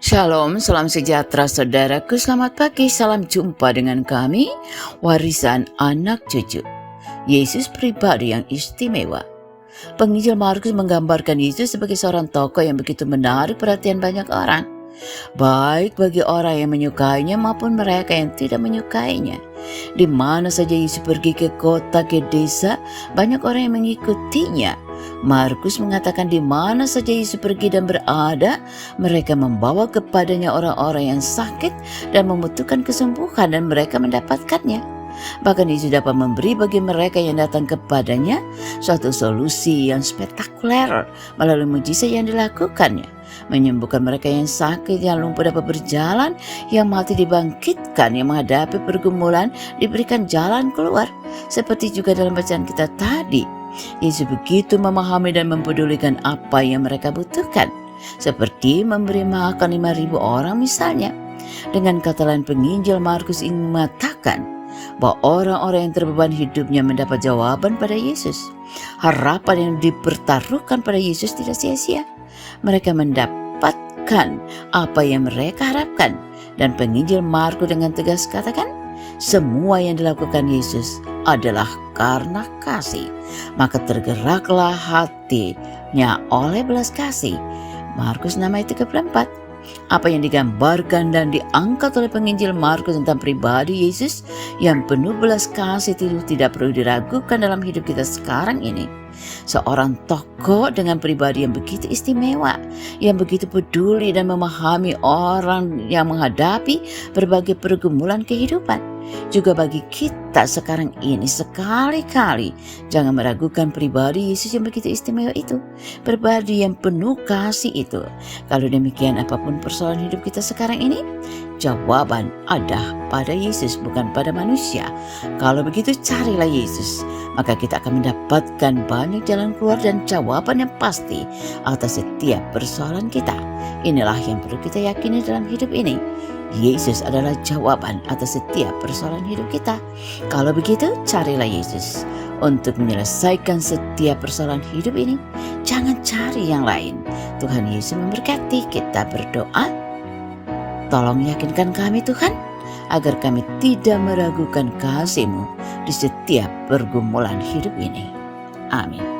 Shalom, salam sejahtera saudaraku, selamat pagi, salam jumpa dengan kami, warisan anak cucu. Yesus pribadi yang istimewa. Penginjil Markus menggambarkan Yesus sebagai seorang tokoh yang begitu menarik perhatian banyak orang, baik bagi orang yang menyukainya maupun mereka yang tidak menyukainya. Di mana saja Yesus pergi, ke kota, ke desa, banyak orang yang mengikutinya. Markus mengatakan di mana saja Yesus pergi dan berada, mereka membawa kepadanya orang-orang yang sakit dan membutuhkan kesembuhan, dan mereka mendapatkannya. Bahkan Yesus dapat memberi bagi mereka yang datang kepadanya suatu solusi yang spektakuler melalui mujizat yang dilakukannya. Menyembuhkan mereka yang sakit, yang lumpuh dapat berjalan, yang mati dibangkitkan, yang menghadapi pergumulan diberikan jalan keluar. Seperti juga dalam bacaan kita tadi, Yesus begitu memahami dan mempedulikan apa yang mereka butuhkan, seperti memberi makan 5.000 orang misalnya. Dengan kata lain, penginjil Markus ingin mengatakan bahwa orang-orang yang terbeban hidupnya mendapat jawaban pada Yesus. Harapan yang dipertaruhkan pada Yesus tidak sia-sia. Mereka mendapatkan apa yang mereka harapkan. Dan penginjil Markus dengan tegas katakan, semua yang dilakukan Yesus adalah karena kasih. Maka tergeraklah hatinya oleh belas kasih. Markus 6 ayat 34. Apa yang digambarkan dan diangkat oleh penginjil Markus tentang pribadi Yesus yang penuh belas kasih itu tidak perlu diragukan dalam hidup kita sekarang ini. Seorang tokoh dengan pribadi yang begitu istimewa, yang begitu peduli dan memahami orang yang menghadapi berbagai pergumulan kehidupan. Juga bagi kita sekarang ini, sekali-kali jangan meragukan pribadi Yesus yang begitu istimewa itu, pribadi yang penuh kasih itu. Kalau demikian, apapun persoalan hidup kita sekarang ini, jawaban ada pada Yesus, bukan pada manusia. Kalau begitu, carilah Yesus, maka kita akan mendapatkan banyak jalan keluar dan jawaban yang pasti atas setiap persoalan kita. Inilah yang perlu kita yakini dalam hidup ini. Yesus adalah jawaban atas setiap persoalan hidup kita. Kalau begitu, carilah Yesus untuk menyelesaikan setiap persoalan hidup ini. Jangan cari yang lain. Tuhan Yesus memberkati. Kita berdoa. Tolong yakinkan kami Tuhan, agar kami tidak meragukan kasih-Mu di setiap pergumulan hidup ini. Amin.